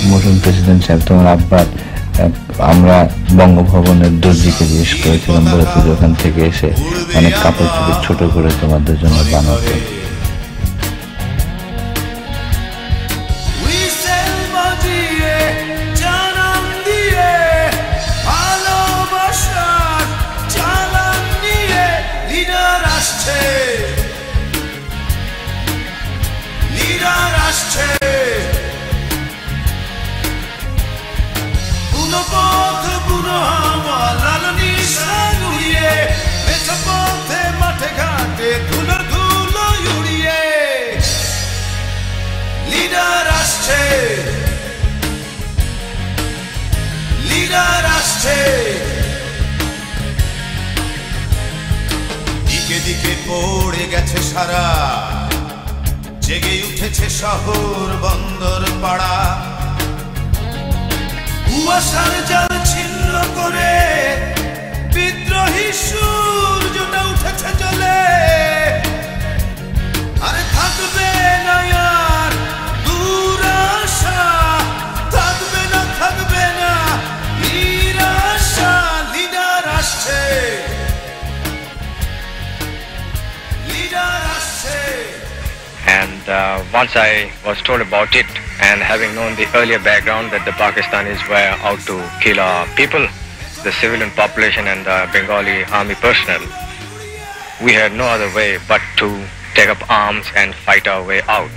মরহুম প্রেসিডেন্ট সাহেব, তোমার আব্বা আমরা বঙ্গভবনের দর্জিকে জিজ্ঞেস করেছিলাম, বলেছে যে ওখান থেকে এসে অনেক কাপড় চোপড় ছোট করে তোমাদের জন্য বানাতো। দিকে দিকে পড়ে গেছে সারা, জেগে উঠেছে শহর বন্দর পাড়া, কুয়াশার জাল ছিন্ন করে বিদ্রোহী সূর্যটা উঠেছে জ্বলে। আরে থাকবে না আর দুরাশা, থাকবে না নিরাশা, লিডার আসছে, লিডার আসছে। And once I was told about it, and having known the earlier background that the Pakistanis were out to kill our people, the civilian population and the Bengali army personnel, we had no other way but to take up arms and fight our way out.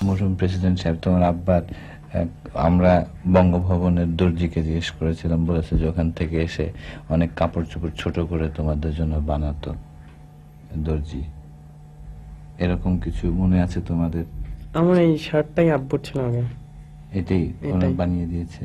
মরহুম president সাহেব, তোমার আব্বার আমরা বঙ্গভবনের দর্জিকে জিজ্ঞেস করেছিলাম, বলেছে যে ওখান থেকে এসে অনেক কাপড় চোপড় ছোট করে তোমাদের জন্য বানাতো দর্জি। এরকম কিছু মনে আছে তোমাদের? আমার এই শার্টটাই আব্বুর ছিল আগে, এটাই বানিয়ে দিয়েছে।